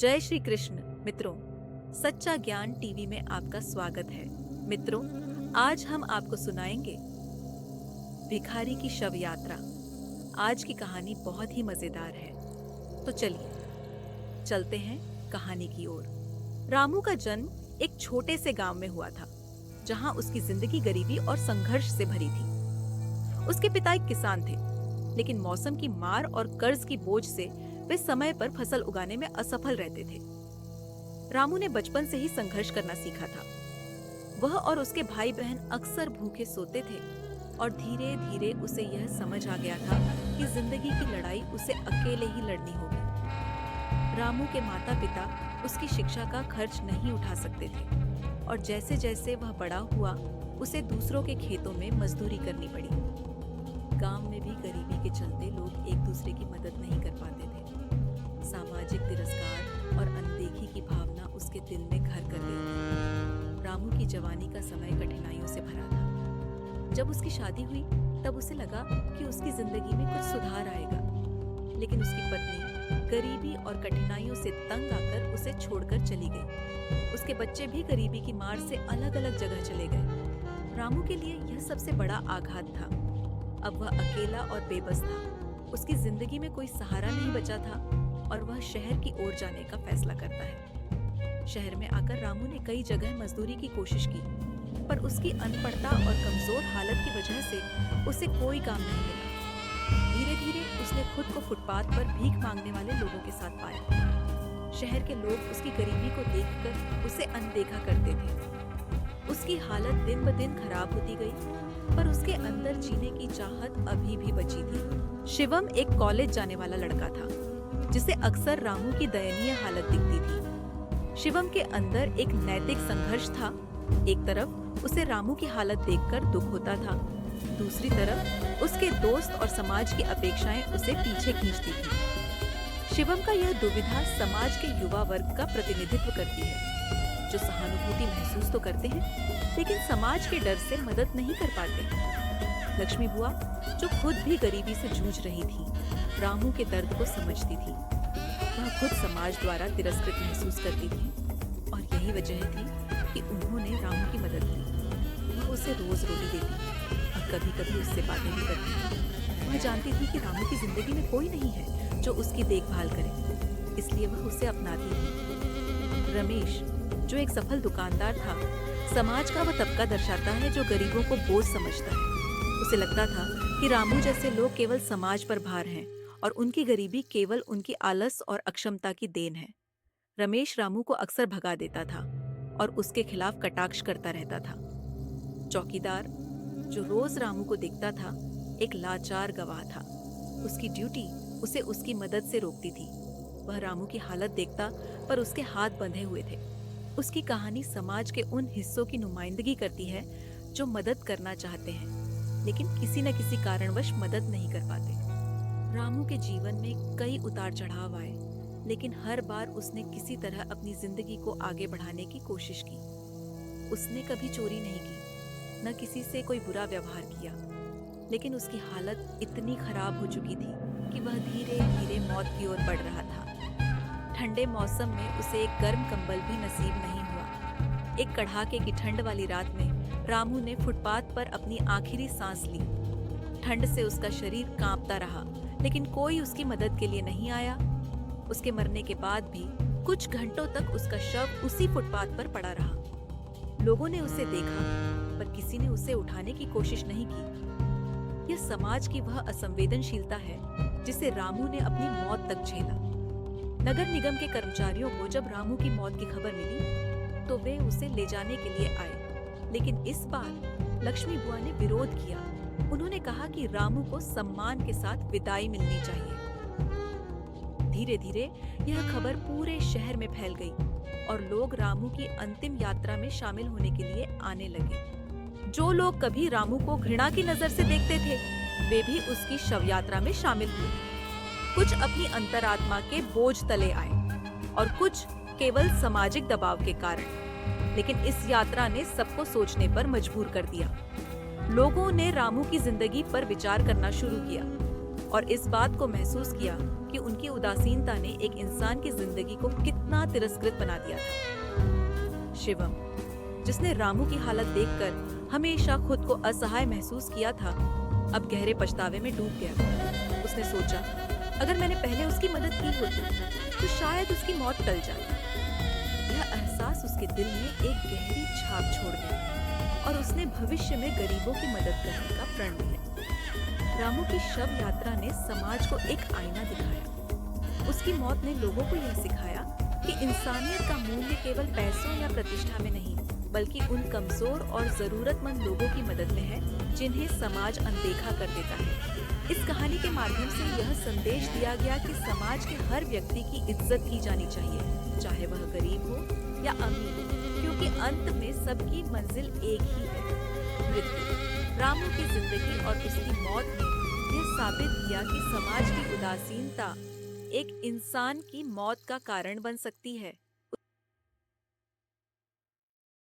जय श्री कृष्ण मित्रों, सच्चा ज्ञान टीवी में आपका स्वागत है। मित्रों, आज हम आपको सुनाएंगे भिखारी की शव यात्रा। आज की कहानी बहुत ही मजेदार है, तो चलिए चलते हैं कहानी की ओर। रामू का जन्म एक छोटे से गांव में हुआ था, जहां उसकी जिंदगी गरीबी और संघर्ष से भरी थी। उसके पिता एक किसान थे, लेकिन मौसम की मार और कर्ज की बोझ से वे समय पर फसल उगाने में असफल रहते थे। रामू ने बचपन से ही संघर्ष करना सीखा था। वह और उसके भाई बहन अक्सर भूखे सोते थे और धीरे धीरे उसे यह समझ आ गया था कि जिंदगी की लड़ाई उसे अकेले ही लड़नी होगी। रामू के माता पिता उसकी शिक्षा का खर्च नहीं उठा सकते थे और जैसे जैसे वह बड़ा हुआ उसे दूसरों के खेतों में मजदूरी करनी पड़ी। गांव में भी गरीबी के चलते लोग एक दूसरे की मदद नहीं कर पाते थे। सामाजिक तिरस्कार और अनदेखी की भावना उसके दिल में घर कर गई थी। रामू की जवानी का समय कठिनाइयों से भरा था। जब उसकी शादी हुई तब उसे लगा कि उसकी जिंदगी में कुछ सुधार आएगा, लेकिन उसकी पत्नी गरीबी और कठिनाइयों से तंग आकर उसे छोड़कर चली गई। उसके बच्चे भी गरीबी की मार से अलग अलग जगह चले गए। रामू के लिए यह सबसे बड़ा आघात था। अब वह अकेला और बेबस था। उसकी जिंदगी में कोई सहारा नहीं बचा था और वह शहर की ओर जाने का फैसला करता है। शहर में आकर रामू ने कई जगह मजदूरी की कोशिश की, पर उसकी अनपढ़ता और कमजोर हालत की वजह से उसे कोई काम नहीं मिला। धीरे धीरे उसने खुद को फुटपाथ पर भीख मांगने वाले लोगों के साथ पाया। शहर के लोग उसकी गरीबी को देखकर उसे अनदेखा करते थे। उसकी हालत दिन ब दिन खराब होती गई, पर उसके अंदर जीने की चाहत अभी भी बची थी। शिवम एक कॉलेज जाने वाला लड़का था, जिसे अक्सर रामू की दयनीय हालत दिखती थी। शिवम के अंदर एक नैतिक संघर्ष था। एक तरफ उसे रामू की हालत देखकर दुख होता था, दूसरी तरफ उसके दोस्त और समाज की अपेक्षाएं उसे पीछे खींचती थी। शिवम का यह दुविधा समाज के युवा वर्ग का प्रतिनिधित्व करती है, जो सहानुभूति महसूस तो करते हैं, लेकिन समाज के डर से मदद नहीं कर पाते। लक्ष्मी बुआ, जो खुद भी गरीबी से जूझ रही थी, रामू के दर्द को समझती थी। वह खुद समाज द्वारा तिरस्कृत महसूस करती थी और यही वजह थी कि उन्होंने रामू की मदद की। वह उसे रोज रोटी देती और कभी कभी उससे बातें भी करती। वह जानती थी कि रामू की जिंदगी में कोई नहीं है जो उसकी देखभाल करे, इसलिए वह उसे अपनाती थी। रमेश, जो एक सफल दुकानदार था, समाज का वह तबका दर्शाता है जो गरीबों को बोझ समझता है। उसे लगता था कि रामू जैसे लोग केवल समाज पर भार हैं और उनकी गरीबी केवल उनकी आलस और अक्षमता की देन है। रमेश रामू को अक्सर भगा देता था और उसके खिलाफ कटाक्ष करता रहता था। चौकीदार, जो रोज रामू को देखता था, एक लाचार गवाह था। उसकी ड्यूटी उसे उसकी मदद से रोकती थी। वह रामू की हालत देखता, पर उसके हाथ बंधे हुए थे। उसकी कहानी समाज के उन हिस्सों की नुमाइंदगी करती है जो मदद करना चाहते हैं, लेकिन किसी न किसी कारणवश मदद नहीं कर पाते। रामू के जीवन में कई उतार चढ़ाव आए, लेकिन हर बार उसने किसी तरह अपनी जिंदगी को आगे बढ़ाने की कोशिश की। उसने कभी चोरी नहीं की, न किसी से कोई बुरा व्यवहार किया, लेकिन उसकी हालत इतनी खराब हो चुकी थी कि वह धीरे धीरे मौत की ओर बढ़ रहा था। ठंडे मौसम में उसे एक गर्म कंबल भी नसीब नहीं हुआ। एक कड़ाके की ठंड वाली रात में रामू ने फुटपाथ पर अपनी आखिरी सांस ली। ठंड से उसका शरीर कांपता रहा, लेकिन कोई उसकी मदद के लिए नहीं आया। उसके मरने के बाद भी कुछ घंटों तक उसका शव उसी फुटपाथ पर पड़ा रहा। लोगों ने उसे देखा, पर किसी ने उसे उठाने की कोशिश नहीं की। यह समाज की वह असंवेदनशीलता है जिसे रामू ने अपनी मौत तक झेला। नगर निगम के कर्मचारियों को जब रामू की मौत की खबर मिली, तो वे उसे ले जाने के लिए आए, लेकिन इस बार लक्ष्मी बुआ ने विरोध किया। उन्होंने कहा कि रामू को सम्मान के साथ विदाई मिलनी चाहिए। धीरे धीरे यह खबर पूरे शहर में फैल गई और लोग रामू की अंतिम यात्रा में शामिल होने के लिए आने लगे। जो लोग कभी रामू को घृणा की नजर से देखते थे, वे भी उसकी शव यात्रा में शामिल हुए। कुछ अपनी अंतरात्मा के बोझ तले आए और कुछ केवल सामाजिक दबाव के कारण, लेकिन इस यात्रा ने सबको सोचने पर मजबूर कर दिया। लोगों ने रामू की जिंदगी पर विचार करना शुरू किया। और इस बात को महसूस किया कि उनकी उदासीनता ने एक इंसान की जिंदगी को कितना तिरस्कृत बना दिया था। शिवम, जिसने रामू की हालत देखकर हमेशा खुद को असहाय महसूस किया था, अब गहरे पछतावे में डूब गया। उसने सोचा, अगर मैंने पहले उसकी मदद की होती तो शायद उसकी मौत टल जाती। यह एहसास उसके दिल में एक गहरी छाप छोड़ गया और उसने भविष्य में गरीबों की मदद करने का प्रण लिया। रामू की शव यात्रा ने समाज को एक आईना दिखाया। उसकी मौत ने लोगों को यह सिखाया कि इंसानियत का मूल्य केवल पैसों या प्रतिष्ठा में नहीं, बल्कि उन कमजोर और जरूरतमंद लोगों की मदद में है जिन्हें समाज अनदेखा कर देता है। इस कहानी के माध्यम से यह संदेश दिया गया कि समाज के हर व्यक्ति की इज्जत की जानी चाहिए, चाहे वह गरीब हो या अमीर हो, क्योंकि अंत में सबकी मंजिल एक ही है, मृत्यु। रामू की जिंदगी और उसकी मौत ने यह साबित किया कि समाज की उदासीनता एक इंसान की मौत का कारण बन सकती है।